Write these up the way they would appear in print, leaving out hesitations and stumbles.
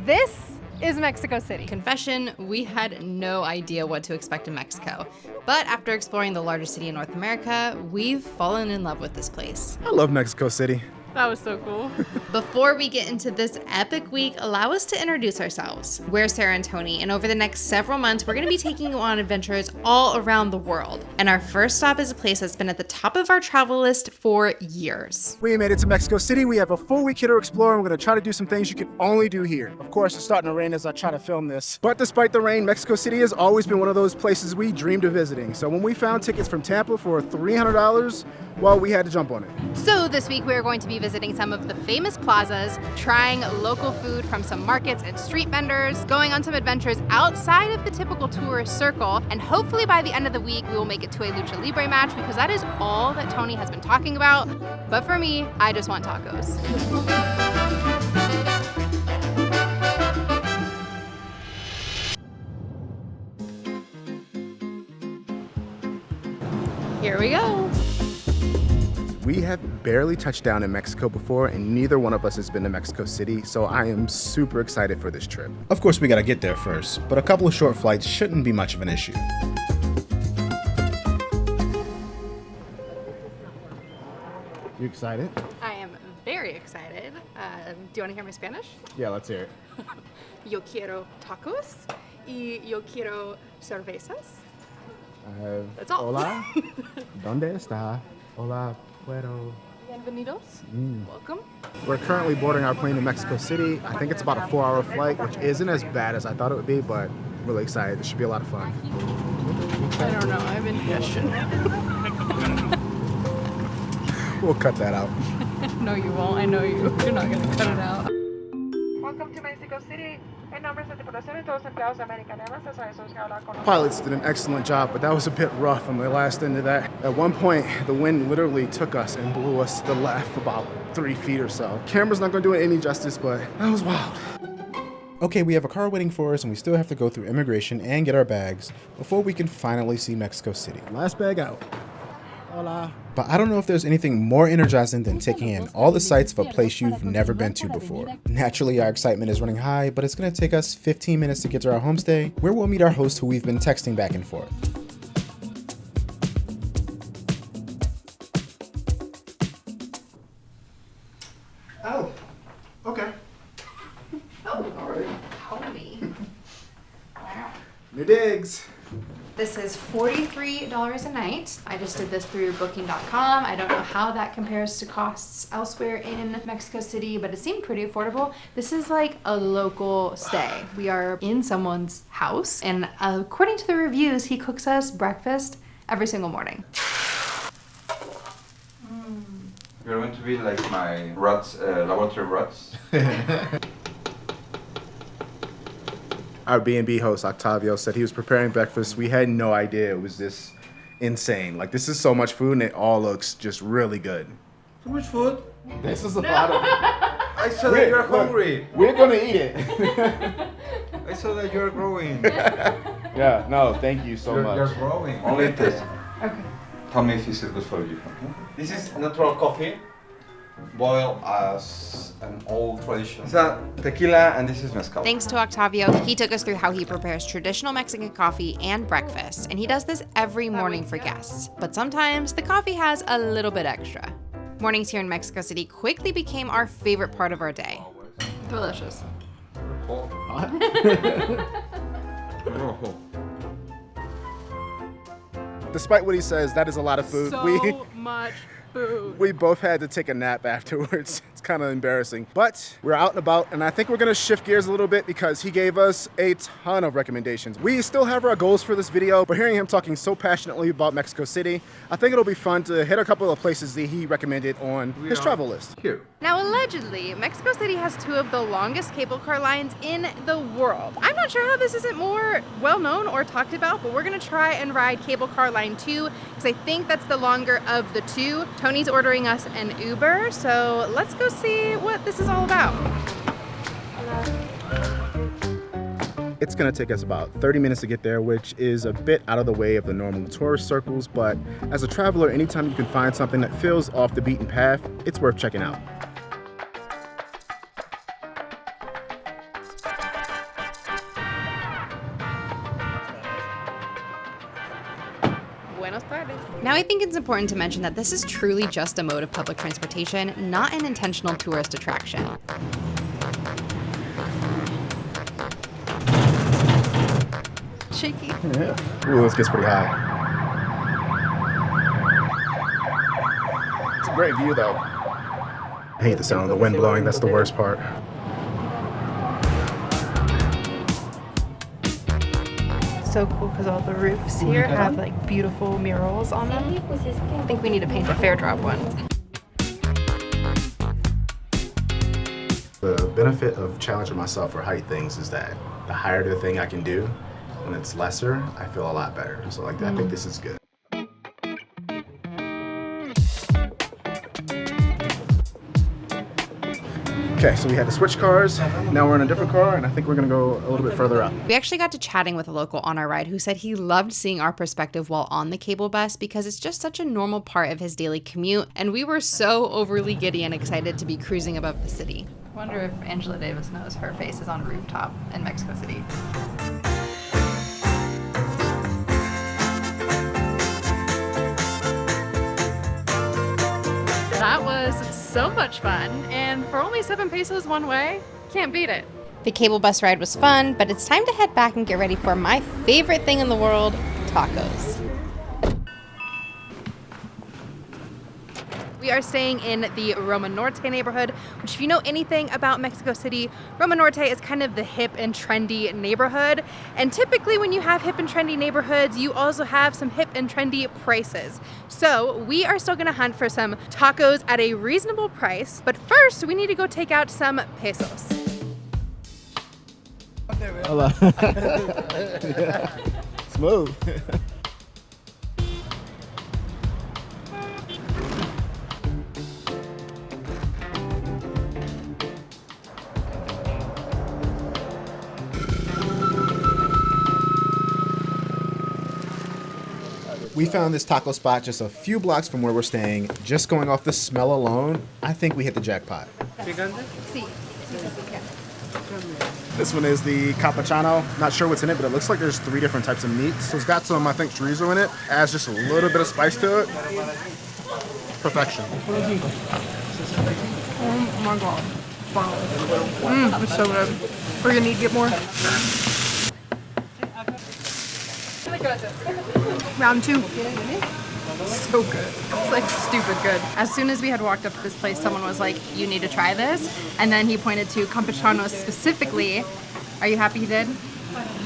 This is Mexico City. Confession, we had no idea what to expect in Mexico. But after exploring the largest city in North America, we've fallen in love with this place. I love Mexico City. That was so cool. Before we get into this epic week, allow us to introduce ourselves. We're Sarah and Tony, and over the next several months, we're going to be taking you on adventures all around the world. And our first stop is a place that's been at the top of our travel list for years. We made it to Mexico City. We have a full week here to explore, and we're going to try to do some things you can only do here. Of course, it's starting to rain as I try to film this. But despite the rain, Mexico City has always been one of those places we dreamed of visiting. So when we found tickets from Tampa for $300, well, we had to jump on it. So this week we're going to be visiting some of the famous plazas, trying local food from some markets and street vendors, going on some adventures outside of the typical tourist circle, and hopefully by the end of the week we will make it to a Luche Libre match, because that is all that Tony has been talking about. But for me, I just want tacos. Here we go. We have barely touched down in Mexico before, and neither one of us has been to Mexico City, so I am super excited for this trip. Of course, we gotta get there first, but a couple of short flights shouldn't be much of an issue. You excited? I am very excited. Do you want to hear my Spanish? Yeah, let's hear it. Yo quiero tacos y yo quiero cervezas. I have, That's all. Hola, ¿dónde está? Hola, puedo. Bienvenidos. Welcome. We're currently boarding our plane to Mexico City. I think it's about a 4-hour flight, which isn't as bad as I thought it would be, but I'm really excited. This should be a lot of fun. I don't know. I have indigestion. We'll cut that out. No, you won't. I know you. You're not going to cut it out. Welcome to Mexico City. En nombre de tripulación y todos los empleados de American Airlines, es eso que habla con Pilots did an excellent job, but that was a bit rough on the last end of that. At one point, the wind literally took us and blew us to the left about 3 feet or so. Camera's not going to do it any justice, but that was wild. Okay, we have a car waiting for us, and we still have to go through immigration and get our bags before we can finally see Mexico City. Last bag out. Hola. But I don't know if there's anything more energizing than taking in all the sights of a place you've never been to before. Naturally, our excitement is running high, but it's gonna take us 15 minutes to get to our homestay, where we'll meet our host who we've been texting back and forth. Oh, okay. Oh, All right. Tony. Wow. New digs. This is $43 a night. I just did this through booking.com. I don't know how that compares to costs elsewhere in Mexico City, but it seemed pretty affordable. This is like a local stay. We are in someone's house, and according to the reviews, he cooks us breakfast every single morning. You're going to be like my rats, laboratory rats. Our B&B host, Octavio, said he was preparing breakfast. We had no idea it was this insane. Like, this is so much food, and it all looks just really good. Too much food? This is a lot of... I saw that you're hungry. We're gonna eat it. I saw that you're growing. Yeah, no, thank you so much. You're growing. Only taste. Okay. Tell me if this is good for you. Okay? This is natural coffee, boiled as an old tradition. It's a tequila, and this is mezcal. Thanks to Octavio, he took us through how he prepares traditional Mexican coffee and breakfast, and he does this every morning for guests. But sometimes the coffee has a little bit extra. Mornings here in Mexico City quickly became our favorite part of our day. Delicious. Despite what he says, that is a lot of food. So much food. We both had to take a nap afterwards. It's kind of embarrassing. But we're out and about, and I think we're gonna shift gears a little bit because he gave us a ton of recommendations. We still have our goals for this video, but hearing him talking so passionately about Mexico City, I think it'll be fun to hit a couple of places that he recommended on his travel list. Here. Now, allegedly, Mexico City has 2 of the longest cable car lines in the world. I'm not sure how this isn't more well known or talked about, but we're gonna try and ride cable car line 2 because I think that's the longer of the 2. Tony's ordering us an Uber, so let's go see what this is all about. It's gonna take us about 30 minutes to get there, which is a bit out of the way of the normal tourist circles, but as a traveler, anytime you can find something that feels off the beaten path, it's worth checking out. Buenos tardes. Now I think it's important to mention that this is truly just a mode of public transportation, not an intentional tourist attraction. Shaky. Yeah. Ooh, this gets pretty high. It's a great view, though. I hate the sound of the wind blowing. That's the worst part. So cool because all the roofs here have like beautiful murals on them. I think we need to paint a FareDrop one. The benefit of challenging myself for height things is that the higher the thing I can do, when it's lesser, I feel a lot better. So like I think this is good. Okay, so we had to switch cars. Now we're in a different car, and I think we're gonna go a little bit further up. We actually got to chatting with a local on our ride who said he loved seeing our perspective while on the cable bus because it's just such a normal part of his daily commute, and we were so overly giddy and excited to be cruising above the city. I wonder if Angela Davis knows her face is on a rooftop in Mexico City. That was so much fun, and for only 7 pesos one way, can't beat it. The cable bus ride was fun, but it's time to head back and get ready for my favorite thing in the world, tacos. We are staying in the Roma Norte neighborhood, which if you know anything about Mexico City, Roma Norte is kind of the hip and trendy neighborhood. And typically when you have hip and trendy neighborhoods, you also have some hip and trendy prices. So we are still gonna hunt for some tacos at a reasonable price, but first we need to go take out some pesos. Hello. Smooth. We found this taco spot just a few blocks from where we're staying. Just going off the smell alone, I think we hit the jackpot. This one is the cappuccino. Not sure what's in it, but it looks like there's 3 different types of meats. So it's got some, I think, chorizo in it. Adds just a little bit of spice to it. Perfection. Oh my god. Wow. It's so good. We're gonna need to get more. Round 2. So good. It's like stupid good. As soon as we had walked up to this place, someone was like, you need to try this. And then he pointed to campuchanos specifically. Are you happy he did?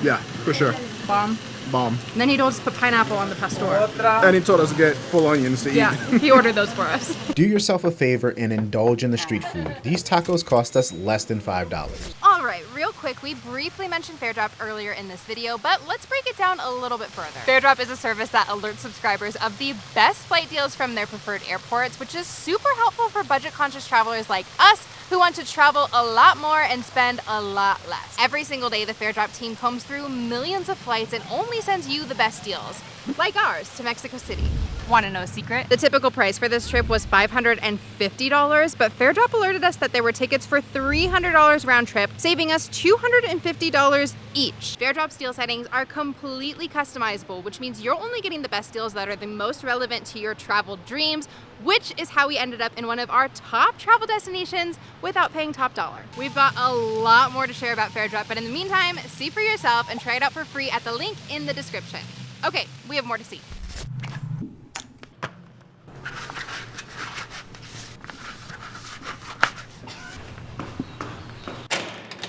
Yeah, for sure. Bomb. Bomb. And then he told us to put pineapple on the pastor. And he told us to get full onions to eat. Yeah, he ordered those for us. Do yourself a favor and indulge in the street food. These tacos cost us less than $5. All right, real quick, we briefly mentioned FareDrop earlier in this video, but let's break it down a little bit further. FareDrop is a service that alerts subscribers of the best flight deals from their preferred airports, which is super helpful for budget-conscious travelers like us who want to travel a lot more and spend a lot less. Every single day, the FareDrop team combs through millions of flights and only sends you the best deals, like ours to Mexico City. Want to know a secret? The typical price for this trip was $550, but FareDrop alerted us that there were tickets for $300 round trip, saving us $250 each. FareDrop's deal settings are completely customizable, which means you're only getting the best deals that are the most relevant to your travel dreams, which is how we ended up in one of our top travel destinations without paying top dollar. We've got a lot more to share about FareDrop, but in the meantime, see for yourself and try it out for free at the link in the description. Okay, we have more to see.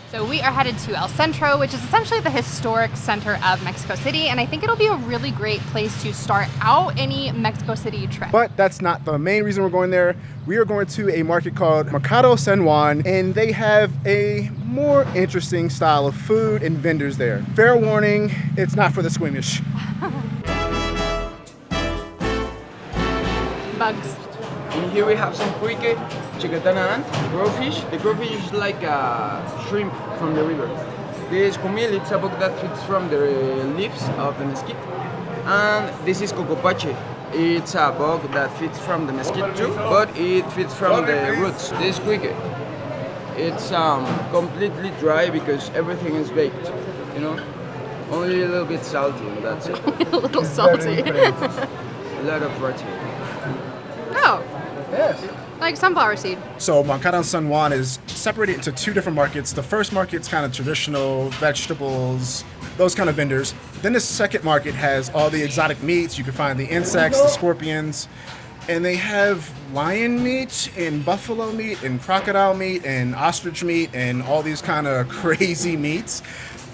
So we are headed to El Centro, which is essentially the historic center of Mexico City, and I think it'll be a really great place to start out any Mexico City trip. But that's not the main reason we're going there. We are going to a market called Mercado San Juan, and they have a more interesting style of food and vendors there. Fair warning, it's not for the squeamish. Bugs. And here we have some cricket, chicatana ant, growfish. The growfish is like a shrimp from the river. This comil, it's a bug that feeds from the leaves of the mesquite. And this is cocopache. It's a bug that feeds from the mesquite too, but it feeds from the roots. This cricket, it's completely dry because everything is baked, you know? Only a little bit salty, and that's it. A little It's salty. very different. A lot of protein. Oh, Yes. like sunflower seed. So Mercado San Juan is separated into two different markets. The first market's kind of traditional vegetables, those kind of vendors. Then the second market has all the exotic meats. You can find the insects, the scorpions, and they have lion meat and buffalo meat and crocodile meat and ostrich meat and all these kind of crazy meats.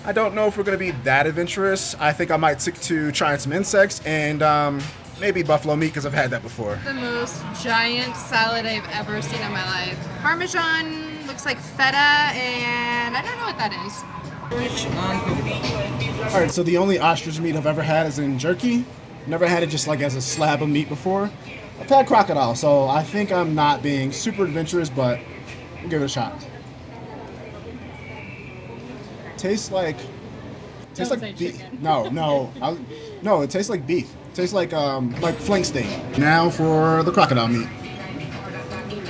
I don't know if we're going to be that adventurous. I think I might stick to trying some insects and maybe buffalo meat because I've had that before. The most giant salad I've ever seen in my life. Parmesan, looks like feta, and I don't know what that is. Rich and coconut. All right, so the only ostrich meat I've ever had is in jerky. Never had it just like as a slab of meat before. I've had crocodile, so I think I'm not being super adventurous, but we'll give it a shot. Tastes like beef. No, it tastes like beef. It tastes like flank steak. Now for the crocodile meat.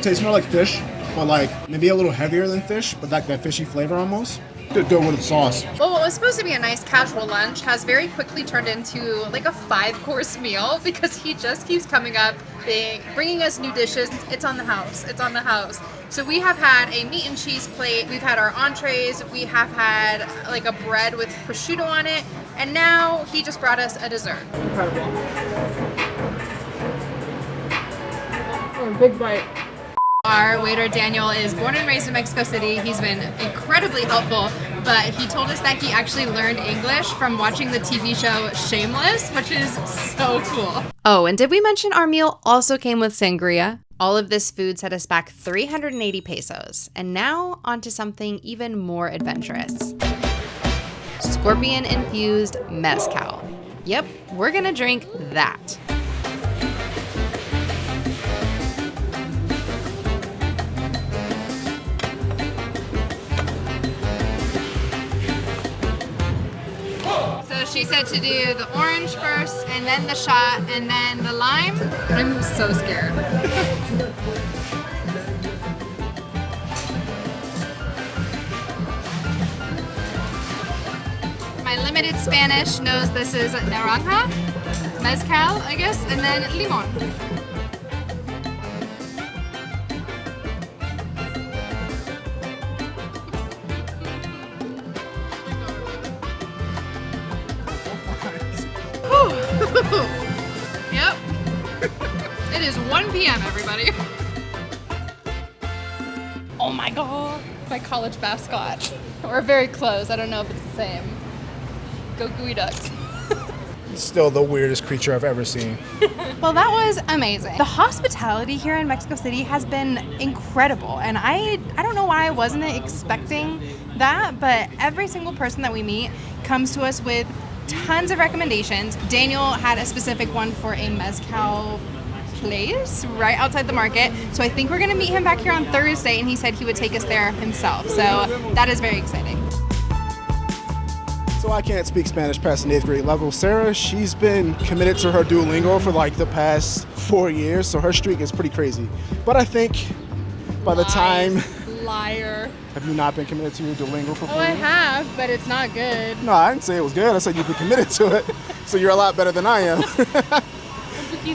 Tastes more like fish, but like maybe a little heavier than fish, but like that fishy flavor almost. Could go with the sauce. Well, what was supposed to be a nice casual lunch has very quickly turned into like a 5-course meal because he just keeps coming up, bringing us new dishes. It's on the house. It's on the house. So we have had a meat and cheese plate. We've had our entrees. We have had like a bread with prosciutto on it. And now he just brought us a dessert. Incredible. Oh, big bite. Our waiter Daniel is born and raised in Mexico City. He's been incredibly helpful, but he told us that he actually learned English from watching the TV show Shameless, which is so cool. Oh, and did we mention our meal also came with sangria? All of this food set us back 380 pesos. And now onto something even more adventurous. Scorpion-infused mezcal. Yep, we're gonna drink that. She said to do the orange first, and then the shot, and then the lime. I'm so scared. My limited Spanish knows this is naranja, mezcal, I guess, and then limon. Yep. It is 1 p.m. everybody. Oh my god. My college mascot. We're very close. I don't know if it's the same. Go Gooey Ducks. Still the weirdest creature I've ever seen. Well, that was amazing. The hospitality here in Mexico City has been incredible, and I don't know why I wasn't expecting that, but every single person that we meet comes to us with tons of recommendations. Daniel had a specific one for a mezcal place right outside the market, so I think we're gonna meet him back here on Thursday, and he said he would take us there himself, so that is very exciting. So I can't speak Spanish past an 8th grade level. Sarah, she's been committed to her Duolingo for like the past 4 years, so her streak is pretty crazy. But I think by the time... Liar. Have you not been committed to your Duolingo for 4 Oh, I years? have, but it's not good. No, I didn't say it was good. I said you've been committed to it. So you're a lot better than I am.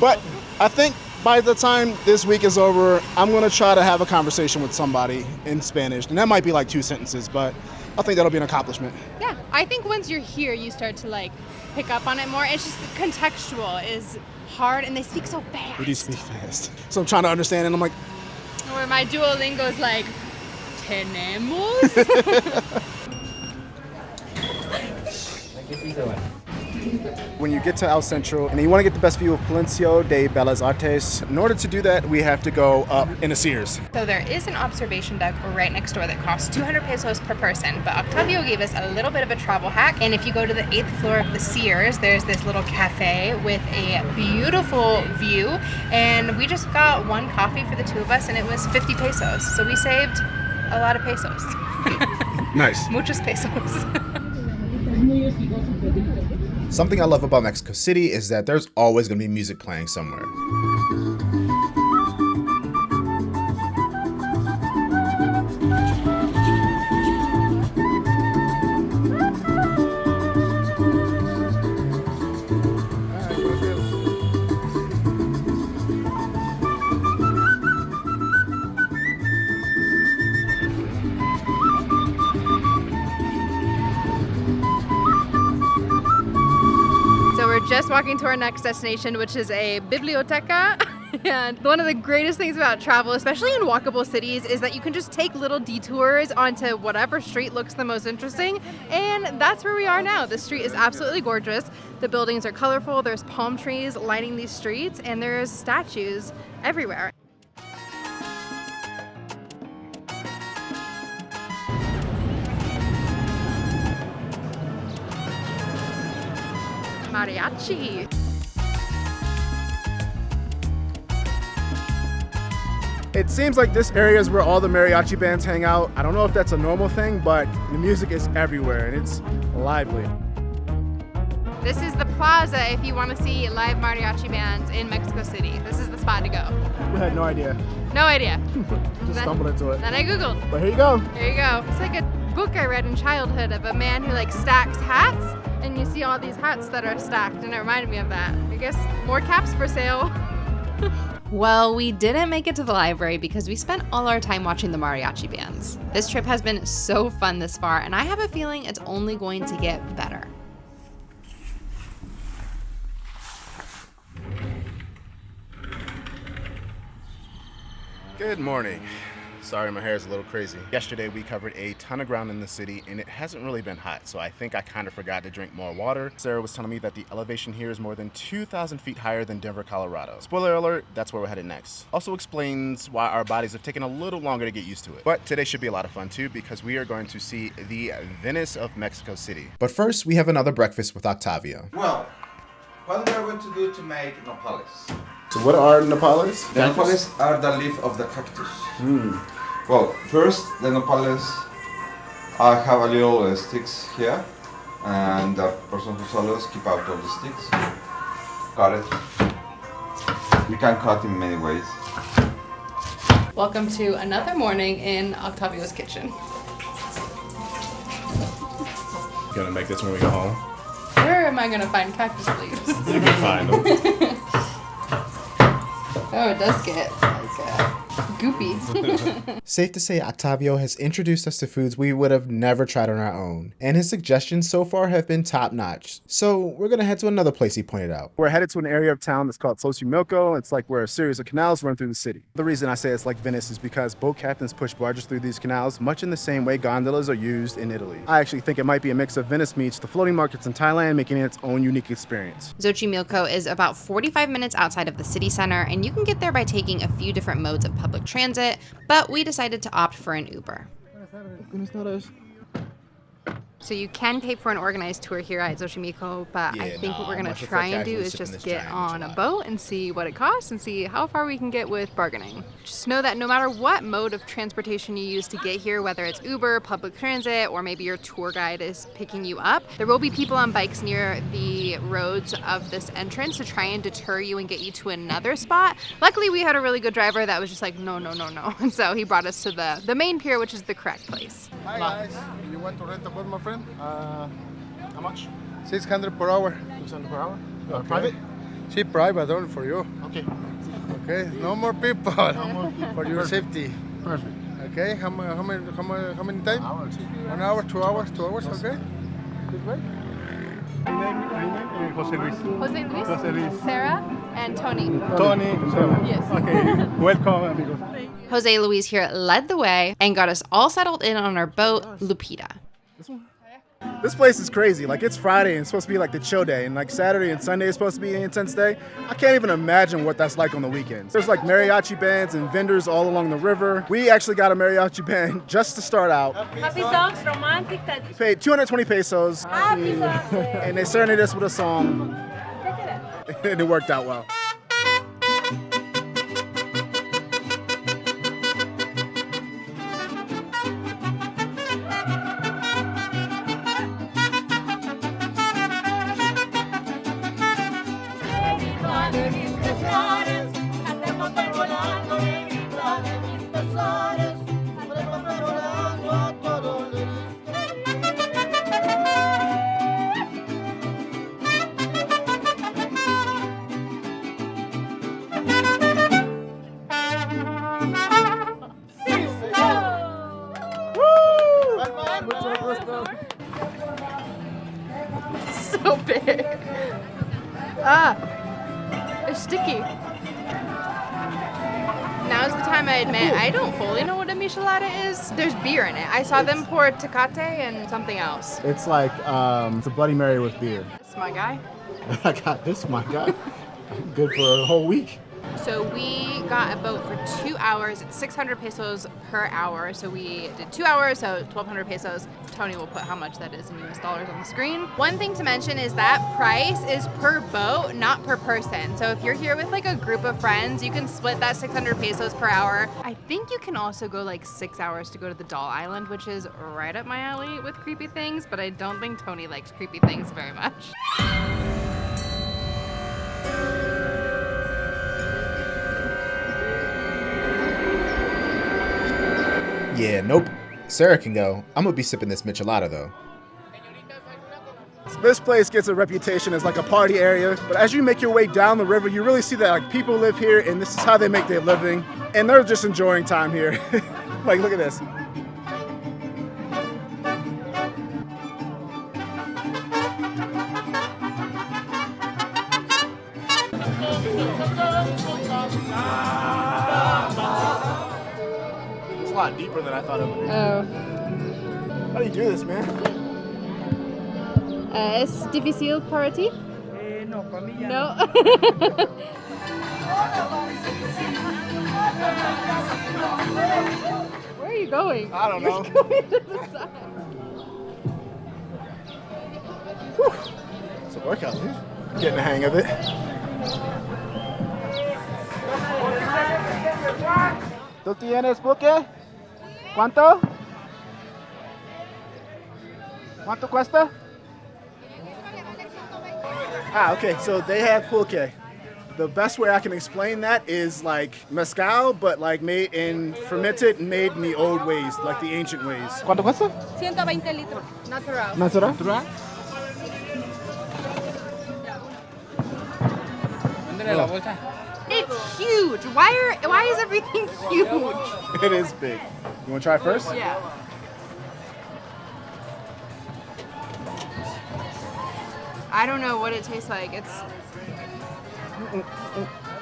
But I think by the time this week is over, I'm going to try to have a conversation with somebody in Spanish. And that might be like 2 sentences, but I think that'll be an accomplishment. Yeah, I think once you're here, you start to like pick up on it more. It's just contextual is hard, and they speak so fast. We do speak fast. So I'm trying to understand, and I'm like... Where my Duolingo is like, tenemos? When you get to El Centro and you want to get the best view of Palacio de Bellas Artes, in order to do that, we have to go up in a Sears. So there is an observation deck right next door that costs 200 pesos per person, but Octavio gave us a little bit of a travel hack, and if you go to the 8th floor of the Sears, there's this little cafe with a beautiful view, and we just got 1 coffee for the 2 of us, and it was 50 pesos, so we saved a lot of pesos. Nice. Muchos pesos. Something I love about Mexico City is that there's always going to be music playing somewhere. just walking to our next destination, which is a biblioteca. And one of the greatest things about travel, especially in walkable cities, is that you can just take little detours onto whatever street looks the most interesting. And that's where we are now. This street is absolutely gorgeous. The buildings are colorful. There's palm trees lining these streets, and there's statues everywhere. Mariachi. It seems like this area is where all the mariachi bands hang out. I don't know if that's a normal thing, but the music is everywhere and it's lively. This is the plaza if you want to see live mariachi bands in Mexico City. This is the spot to go. I had no idea. No idea. Just stumbled into it. Then I Googled. But here you go. There you go. It's like a book I read in childhood of a man who like stacks hats, and you see all these hats that are stacked, and it reminded me of that. I guess more caps for sale. Well, we didn't make it to the library because we spent all our time watching the mariachi bands. This trip has been so fun this far, and I have a feeling it's only going to get better. Good morning. Sorry, my hair is a little crazy. Yesterday we covered a ton of ground in the city and it hasn't really been hot, so I think I kind of forgot to drink more water. Sarah was telling me that the elevation here is more than 2,000 feet higher than Denver, Colorado. Spoiler alert, that's where we're headed next. Also explains why our bodies have taken a little longer to get used to it. But today should be a lot of fun too because we are going to see the Venice of Mexico City. But first, we have another breakfast with Octavio. Well, what we are going to do to make nopales? So what are nopales? The nopales are the leaf of the cactus. Well, first the nopales have a little sticks here, and the person who sells keep out of the sticks. Got it. You can cut in many ways. Welcome to another morning in Octavio's kitchen. Gonna make this when we go home. Where am I gonna find cactus leaves? You can find them. Oh, it does get like goopy. Safe to say, Octavio has introduced us to foods we would have never tried on our own, and his suggestions so far have been top-notch. So we're gonna head to another place he pointed out. We're headed to an area of town that's called Xochimilco. It's like where a series of canals run through the city. The reason I say it's like Venice is because boat captains push barges through these canals, much in the same way gondolas are used in Italy. I actually think it might be a mix of Venice meets the floating markets in Thailand, making it its own unique experience. Xochimilco is about 45 minutes outside of the city center, and you can get there by taking a few different modes of public transit, but we decided to opt for an Uber. So you can pay for an organized tour here at Xochimilco, but I think what we're gonna try and do is just get on a boat and see what it costs and see how far we can get with bargaining. Just know that no matter what mode of transportation you use to get here, whether it's Uber, public transit, or maybe your tour guide is picking you up, there will be people on bikes near the roads of this entrance to try and deter you and get you to another spot. Luckily, we had a really good driver that was just like, no. And so he brought us to the main pier, which is the correct place. Hi guys, you want to rent a boat, my friend? How much? 600 per hour. 600 per hour? Okay. Private? See, private, only for you. Okay. Okay, no more people. No more people. For your Perfect. safety. Perfect. Okay, how many time? Hour or two. 1 hour, 2 hours, 2 hours, okay? Good way. Jose Luis. Jose Luis, Jose Luis. Sarah, and Tony. Tony. Yes. Okay. Welcome, amigos. Jose Luis here led the way and got us all settled in on our boat, Lupita. This place is crazy. Like, it's Friday and it's supposed to be like the chill day, and like Saturday and Sunday is supposed to be an intense day. I can't even imagine what that's like on the weekends. There's like mariachi bands and vendors all along the river. We actually got a mariachi band just to start out. Happy songs, romantic. Paid 220 pesos, Happy songs. and they serenaded us with a song, and it worked out well. So big. Ah, it's sticky. Now's the time I admit I don't fully know what a michelada is. There's beer in it. I saw them pour Tecate and something else. It's like, it's a Bloody Mary with beer. This is my guy. I got this, my guy. Good for a whole week. So we got a boat for 2 hours. It's 600 pesos per hour. So we did 2 hours, so 1,200 pesos. Tony will put how much that is in US dollars on the screen. One thing to mention is that price is per boat, not per person. So if you're here with like a group of friends, you can split that 600 pesos per hour. I think you can also go like 6 hours to go to the Doll Island, which is right up my alley with creepy things, but I don't think Tony likes creepy things very much. Yeah, nope. Sarah can go. I'm gonna be sipping this michelada though. This place gets a reputation as like a party area, but as you make your way down the river, you really see that like people live here and this is how they make their living, and they're just enjoying time here. Like, look at this. It's a lot deeper than I thought it would be. Oh. How do you do this, man? Es difícil para ti? No, para mí ya No. Where are you going? I don't know. You're going to the side. It's a workout, dude. Getting the hang of it. ¿Tú tienes pulque? ¿Cuánto? ¿Cuánto cuesta? Ah, okay, so they have pulque. The best way I can explain that is like mezcal, but like made in fermented and made in the old ways, like the ancient ways. ¿Cuánto cuesta? 120 litros. Natural. Natural? It's huge. Why is everything huge? It is big. You want to try first? Yeah. I don't know what it tastes like. It's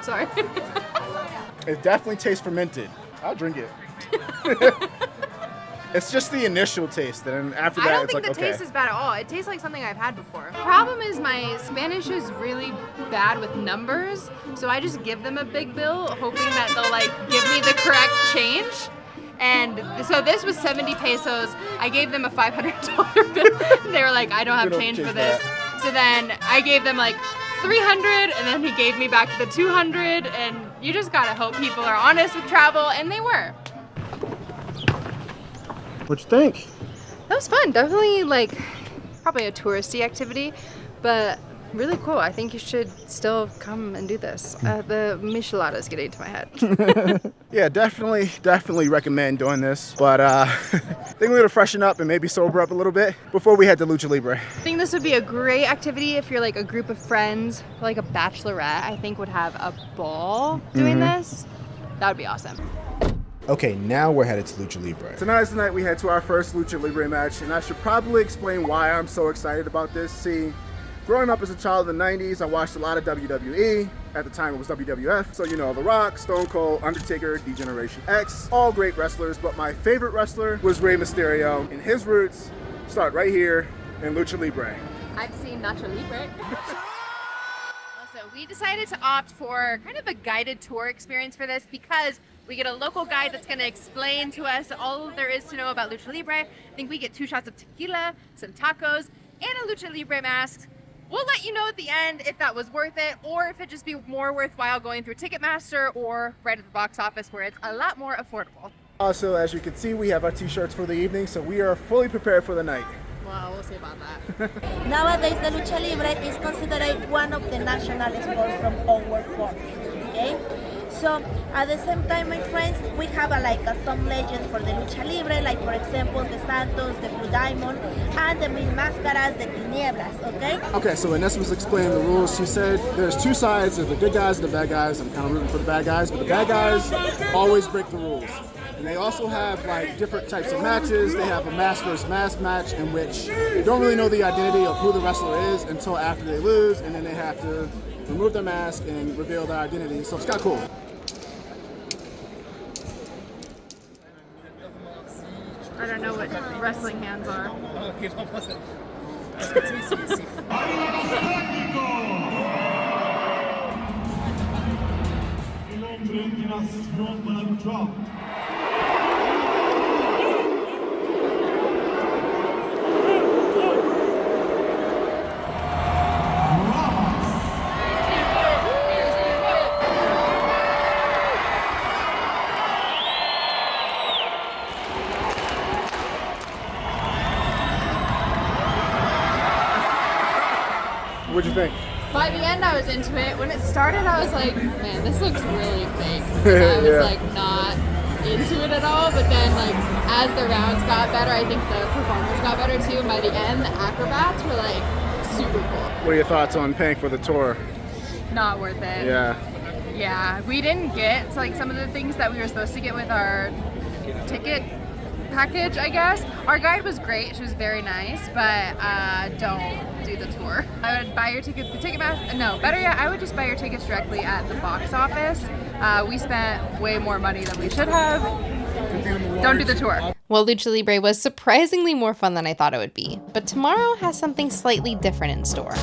sorry. It definitely tastes fermented. I'll drink it. It's just the initial taste, and after that, I don't it's think like, the okay. taste is bad at all. It tastes like something I've had before. Problem is my Spanish is really bad with numbers, so I just give them a big bill, hoping that they'll like give me the correct change. And so this was 70 pesos. I gave them a $500 bill. They were like, I don't have change for this. So then I gave them like 300, and then he gave me back the 200. And you just gotta hope people are honest with travel, and they were. What you think? That was fun. Definitely like probably a touristy activity, but really cool. I think you should still come and do this. The michelada is getting to my head. Yeah, definitely recommend doing this. But I think we're gonna freshen up and maybe sober up a little bit before we head to Luche Libre. I think this would be a great activity if you're like a group of friends, like a bachelorette. I think would have a ball doing this. That would be awesome. Okay, now we're headed to Luche Libre. Tonight's the night we head to our first Luche Libre match, and I should probably explain why I'm so excited about this. See, growing up as a child in the 90s, I watched a lot of WWE. At the time, it was WWF. So, you know, The Rock, Stone Cold, Undertaker, D-Generation X, all great wrestlers. But my favorite wrestler was Rey Mysterio, and his roots start right here in Luche Libre. I've seen Nacho Libre. Also, we decided to opt for kind of a guided tour experience for this because we get a local guide that's going to explain to us all there is to know about Luche Libre. I think we get 2 shots of tequila, some tacos, and a Luche Libre mask. We'll let you know at the end if that was worth it or if it'd just be more worthwhile going through Ticketmaster or right at the box office where it's a lot more affordable. Also, as you can see, we have our t-shirts for the evening, so we are fully prepared for the night. Well, we'll see about that. Nowadays, the Lucha Libre is considered one of the national sports from our country, okay? So, at the same time, my friends, we have some legends for the Lucha Libre, like for example, the Santos, the Blue Diamond, and the Mil Máscaras, the Tinieblas, okay? Okay, so Vanessa was explaining the rules. She said there's 2 sides, there's the good guys and the bad guys. I'm kind of rooting for the bad guys, but the bad guys always break the rules. And they also have like different types of matches. They have a mask versus mask match in which you don't really know the identity of who the wrestler is until after they lose, and then they have to remove their mask and reveal their identity. So it's kind of cool. I don't know what wrestling hands are. What'd you think? By the end, I was into it. When it started, I was like, man, this looks really fake. I was like not into it at all. But then, like, as the rounds got better, I think the performance got better too. And by the end, the acrobats were like super cool. What are your thoughts on paying for the tour? Not worth it. Yeah. Yeah, we didn't get like some of the things that we were supposed to get with our ticket package, I guess. Our guide was great. She was very nice, but don't do the tour. I would buy your tickets, better yet, I would just buy your tickets directly at the box office. We spent way more money than we should have. Don't do the tour. Well, Luche Libre was surprisingly more fun than I thought it would be, but tomorrow has something slightly different in store.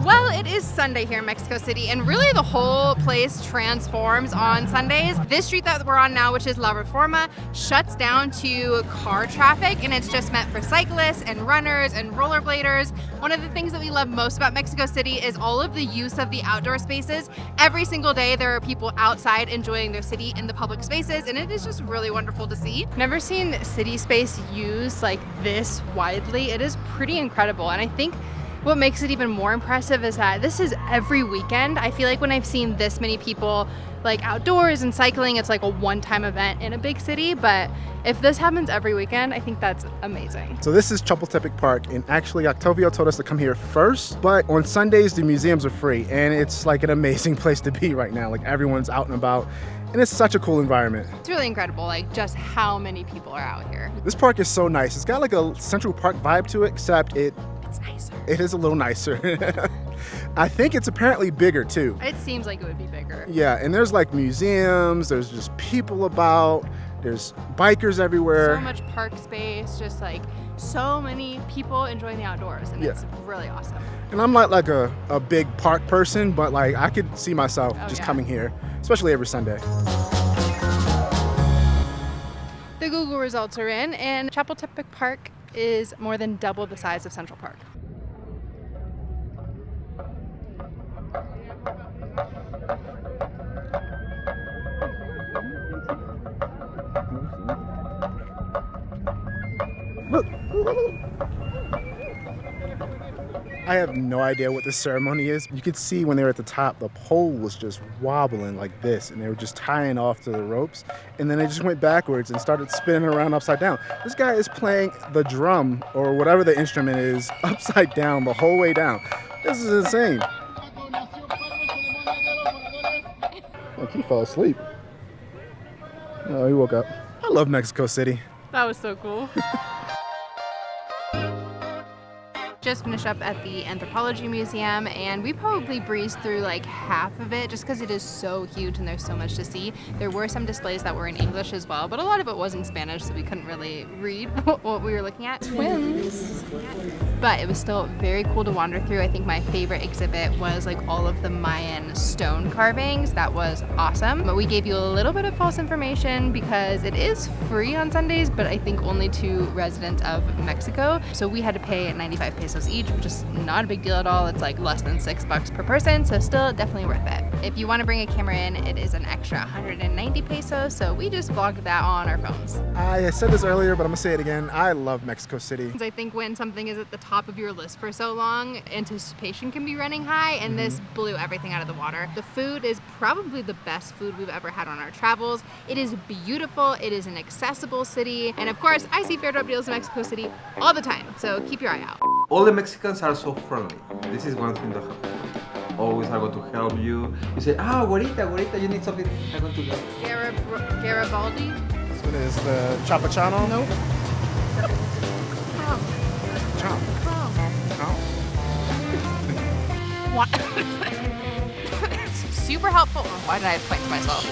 Well, it is Sunday here in Mexico City, and really the whole place transforms on Sundays. This street that we're on now, which is La Reforma, shuts down to car traffic, and it's just meant for cyclists and runners and rollerbladers. One of the things that we love most about Mexico City is all of the use of the outdoor spaces. Every single day there are people outside enjoying their city in the public spaces, and it is just really wonderful to see. Never seen city space used like this widely. It is pretty incredible, and I think what makes it even more impressive is that this is every weekend. I feel like when I've seen this many people like outdoors and cycling, it's like a one-time event in a big city, but if this happens every weekend, I think that's amazing. So this is Chapultepec Park, and actually Octavio told us to come here first, but on Sundays the museums are free, and it's like an amazing place to be right now. Like everyone's out and about, and it's such a cool environment. It's really incredible, like just how many people are out here. This park is so nice. It's got like a Central Park vibe to it, except it's nicer. It is a little nicer. I think it's apparently bigger too. It seems like it would be bigger. Yeah, and there's like museums, there's just people about, there's bikers everywhere. So much park space, just like so many people enjoying the outdoors, and it's really awesome. And I'm not like a big park person, but like I could see myself coming here, especially every Sunday. The Google results are in, and Chapultepec Park is more than double the size of Central Park. Look. I have no idea what this ceremony is. You could see when they were at the top, the pole was just wobbling like this, and they were just tying off to the ropes, and then they just went backwards and started spinning around upside down. This guy is playing the drum, or whatever the instrument is, upside down the whole way down. This is insane. Look, he fell asleep. Oh, he woke up. I love Mexico City. That was so cool. Just finished up at the Anthropology Museum, and we probably breezed through like half of it just because it is so huge and there's so much to see. There were some displays that were in English as well, but a lot of it was in Spanish, so we couldn't really read what we were looking at. Twins! But it was still very cool to wander through. I think my favorite exhibit was like all of the Mayan stone carvings. That was awesome. But we gave you a little bit of false information because it is free on Sundays, but I think only to residents of Mexico. So we had to pay 95 pesos each, which is not a big deal at all. It's like less than $6 per person, so still definitely worth it. If you want to bring a camera in, it is an extra 190 pesos, so we just vlogged that on our phones. I said this earlier, but I'm gonna say it again. I love Mexico City. I think when something is at the top of your list for so long, anticipation can be running high, and this blew everything out of the water. The food is probably the best food we've ever had on our travels. It is beautiful, it is an accessible city, and of course, I see FareDrop deals in Mexico City all the time, so keep your eye out. All the Mexicans are so friendly. This is one thing that happens. Always are going to help you. You say, güerita, you need something. I'm going to go. Garibaldi? This one is the Chapachano? Nope. Chop. It's super helpful. Why did I point to myself?